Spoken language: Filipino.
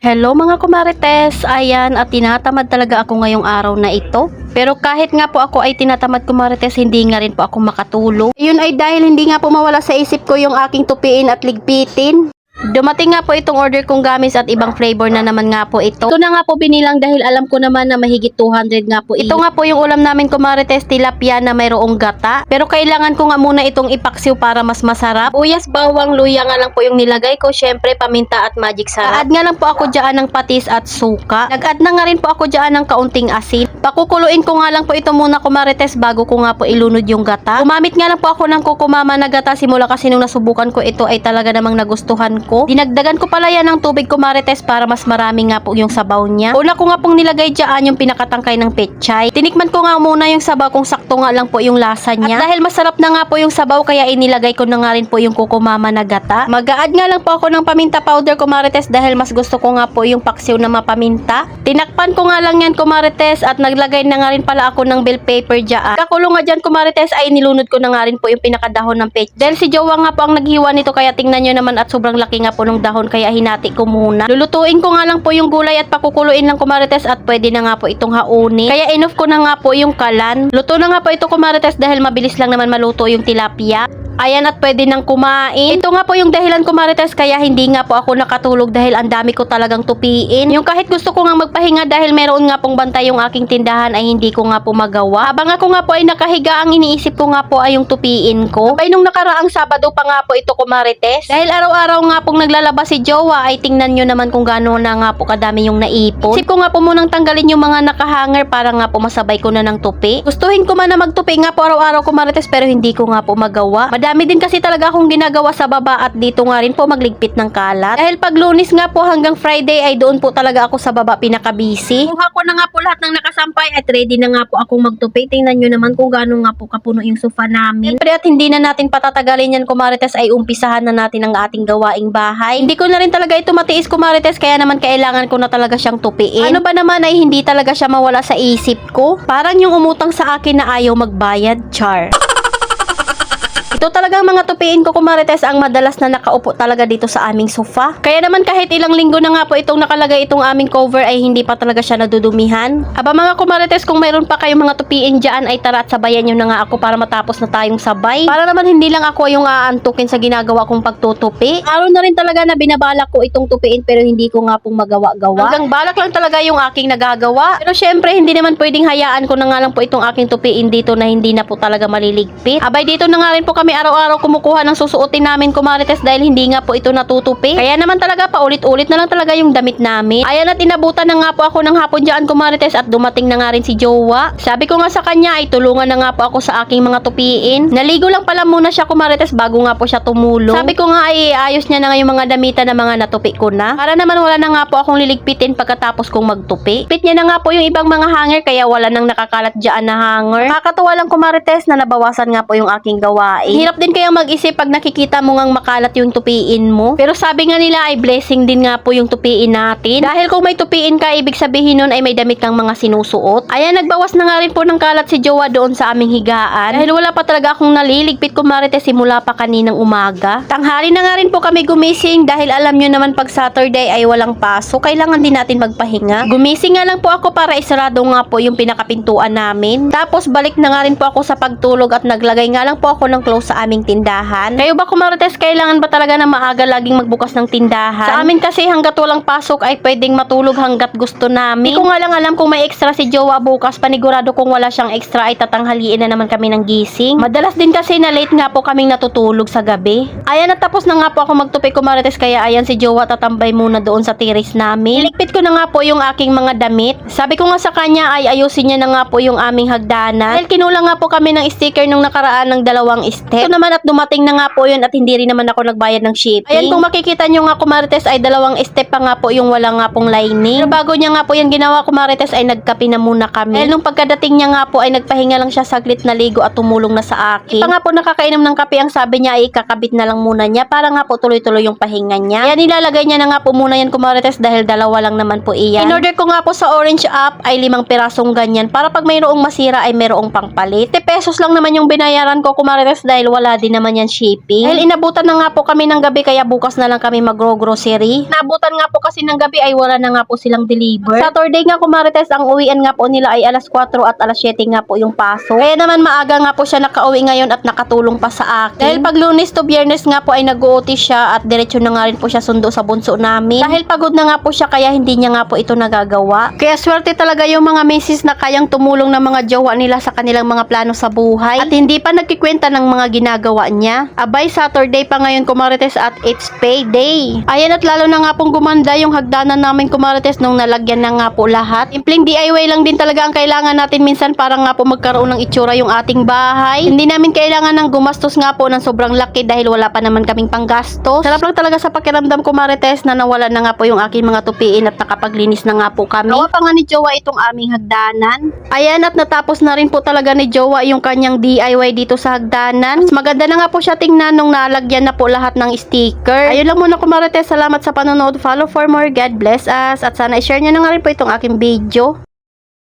Hello mga kumarites, ayan at tinatamad talaga ako ngayong araw na ito. Pero kahit nga po ako ay tinatamad kumarites, hindi nga rin po ako makatulog. Yun ay dahil hindi nga po mawala sa isip ko yung aking tupiin at ligpitin. Dumating nga po itong order kong gamis at ibang flavor na naman nga po ito. Ito na nga po binilang dahil alam ko naman na mahigit 200 nga po. Ito nga po yung ulam namin kumarites, tilapia na mayroong gata. Pero kailangan ko nga muna itong ipaksiw para mas masarap. Uyas, bawang, luya nga lang po yung nilagay ko. Syempre paminta at magic sarap. Add nga lang po ako dyan ng patis at suka. Nag-add na nga rin po ako dyan ng kaunting asin. Pakukuluin ko nga lang po ito muna kumarites bago ko nga po ilunod yung gata. Gumamit nga lang po ako ng kukumama na gata simula kasi nung nasubukan ko ito ay talaga namang nagustuhan ko. Dinagdagan ko pala yan ng tubig kumarites para mas marami nga po yung sabaw niya. Una ko nga pong nilagay dyan yung pinakatangkay ng pechay. Tinikman ko nga muna yung sabaw kung sakto nga lang po yung lasa niya. At dahil masarap na nga po yung sabaw kaya inilagay ko na nga rin po yung kukumama na gata. Mag-a-add nga lang po ako ng paminta powder kumarites dahil mas gusto ko nga po yung paksiw na mapaminta. Tinakpan ko nga lang yan kumarites at naglagay na nga rin pala ako ng bell pepper dyan. Kakulong nga dyan kumarites ay nilunod ko na nga rin po yung pinakadahon ng pechay. Dahil si Jowa nga po ang naghiwa nito kaya tingnan nyo naman at sobrang laki nga po ng dahon kaya hinati ko muna. Lulutuin ko nga lang po yung gulay at pakukuluin lang kumarites at pwede na nga po itong haunin. Kaya enough ko na nga po yung kalan. Luto na nga po ito kumarites dahil mabilis lang naman maluto yung tilapia. Ayan at pwede nang kumain. Ito nga po yung dahilan kumarites kaya hindi nga po ako nakatulog dahil ang dami ko talagang tupiin. Yung kahit gusto ko nga magpahinga dahil meron nga pong bantay yung aking tindahan ay hindi ko nga po magawa. Habang ako nga po ay nakahiga, ang iniisip ko nga po ay yung tupiin ko. Ay nung nakaraang Sabado pa nga po ito kumarites. Dahil araw-araw nga pong naglalabas si Jowa ay tingnan nyo naman kung gaano na nga po kadami yung naipon. Isip ko nga po munang tanggalin yung mga nakahanger para nga po masabay ko na ng tupi. Gustuhin ko man na magtupi nga po araw-araw kumarites pero hindi ko nga po magawa. Madami din kasi talaga akong ginagawa sa baba at dito nga rin po magligpit ng kalat. Dahil pag Lunes nga po hanggang Friday ay doon po talaga ako sa baba pinaka-busy. Kuha ko na nga po lahat ng nakasampay at ready na nga po akong magtupi. Tingnan nyo naman kung gaano nga po kapuno yung sofa namin. Siyempre at hindi na natin patatagalin yan kumarites ay umpisahan na natin ang ating gawaing bahay. Hindi ko na rin talaga ito matiis kumarites kaya naman kailangan ko na talaga siyang tupiin. Ano ba naman ay hindi talaga siya mawala sa isip ko. Parang yung umutang sa akin na ayaw magbayad, char. Ito talagang mga tupiin ko kumarites ang madalas na nakaupo talaga dito sa aming sofa. Kaya naman kahit ilang linggo na nga po itong nakalagay itong aming cover ay hindi pa talaga siya nadudumihan. Aba mga kumarites, kung mayroon pa kayong mga tupiin dyan ay tara at sabayan nyo na nga ako para matapos na tayong sabay. Para naman hindi lang ako yung aantukin sa ginagawa kong pagtutupi. Araw na rin talaga na binabalak ko itong tupiin pero hindi ko nga pong magawa-gawa. Hanggang balak lang talaga yung aking nagagawa. Pero syempre hindi naman pwedeng hayaan ko na nga lang po itong aking tupiin dito na hindi na po talaga maliligpit. Abay dito na nga rin po kami araw-araw kumukuha ng susuotin namin kumarites dahil hindi nga po ito natutupi. Kaya naman talaga paulit-ulit na lang talaga yung damit namin. Ayan at inabutan na nga po ako ng hapon dyan kumarites at dumating na nga rin si Jowa. Sabi ko nga sa kanya ay tulungan na nga po ako sa aking mga tupiin. Naligo lang pala muna siya kumarites bago nga po siya tumulong. Sabi ko nga ay ayos niya na nga yung mga damitan na mga natupi ko na. Para naman wala na nga po akong liligpitin pagkatapos kong magtupi. Pit niya na nga po yung ibang mga hanger kaya wala nang nakakalat dyan na hanger. Nakakatuwa lang kumarites na nabawasan nga po yung aking gawain. Hirap din kayang mag-isip pag nakikita mo ngang makalat yung tupiin mo. Pero sabi nga nila ay blessing din nga po yung tupiin natin. Dahil kung may tupiin ka, ibig sabihin nun ay may damit kang mga sinusuot. Ayan, nagbawas na nga rin po ng kalat si Jowa doon sa aming higaan. Dahil wala pa talaga akong naliligpit kumarites simula pa kaninang umaga. Tanghali na nga rin po kami gumising dahil alam nyo naman pag Saturday ay walang pasok. Kailangan din natin magpahinga. Gumising nga lang po ako para isarado nga po yung pinakapintuan namin. Tapos balik na nga rin po ako sa pagtulog at naglagay nga lang po ako ng close sa aming tindahan. Kayo ba kumarites, kailangan ba talaga na maaga laging magbukas ng tindahan? Sa amin kasi hanggat walang pasok ay pwedeng matulog hanggat gusto namin. Hindi ko nga lang alam kung may extra si Jowa bukas. Panigurado kung wala siyang extra ay tatanghaliin na naman kami ng gising. Madalas din kasi na late nga po kaming natutulog sa gabi. Ayan, natapos na nga po ako magtupi kumarites kaya ayan si Jowa tatambay muna doon sa terrace namin. Iligpit ko na nga po yung aking mga damit. Sabi ko nga sa kanya ay ayusin niya na nga po yung aming hagdanan. Dahil kinulang nga po kami ng sticker nung nakaraan ng 2 step. Ito naman at dumating na nga po yun at hindi rin naman ako nagbayad ng shipping. Ayan, kung makikita nyo nga kumarites ay 2 step pa nga po yung wala nga pong lining. Pero bago niya nga po yan ginawa kumarites ay nagkape na muna kami. Dahil nung pagkadating niya nga po ay nagpahinga lang siya saglit na ligo at tumulong na sa akin. Pa nga po nakakainom ng kape, ang sabi niya ay ikakabit na lang muna niya para nga po tuloy-tuloy yung pahinga niya. Ayan, nilalagay niya na nga po muna yan kumarites dahil 2 lang naman po iyan. In order ko nga po sa Orange app ay 5 pirasong ganyan para pag mayroong masira ay mayroong pangpalit. 50 pesos lang naman yung binayaran ko kumarites dahil dahil wala din naman yan shipping. Dahil inabutan na nga po kami ng gabi kaya bukas na lang kami mag-grocery. Nabutan nga po kasi ng gabi ay wala na nga po silang deliver. Saturday nga ko Marites, ang uwian nga po nila ay alas 4 at alas 7 nga po yung pasok. Kaya naman maaga nga po siya nakauwi ngayon at nakatulong pa sa akin. Dahil pag Lunes to Biyernes nga po ay nag-OT siya at diretso na nga rin po siya sundo sa bunso namin. Dahil pagod na nga po siya kaya hindi niya nga po ito nagagawa. Kaya swerte talaga yung mga misis na kayang tumulong ng mga jowa nila sa kanilang mga plano sa buhay at hindi pa nagkikwenta ng mga ginagawa niya. Abay, Saturday pa ngayon Kumarites at it's payday. Ayan, at lalo na nga pong gumanda yung hagdanan namin Kumarites nung nalagyan na nga po lahat. Simpleng DIY lang din talaga ang kailangan natin minsan para nga po magkaroon ng itsura yung ating bahay. Hindi namin kailangan ng gumastos nga po ng sobrang laki dahil wala pa naman kaming panggastos. Sarap lang talaga sa pakiramdam Kumarites na nawala na nga po yung aking mga tupiin at nakapaglinis na nga po kami. Gawa pa nga ni Jowa itong aming hagdanan. Ayan, at natapos na rin po talaga ni Jowa yung kanyang DIY dito sa hagdanan. Mas maganda na nga po siya tingnan nung nalagyan na po lahat ng sticker. Ayun lang muna Kumarites, salamat sa panonood. Follow for more. God bless us. At sana i-share nyo na nga rin po itong aking video.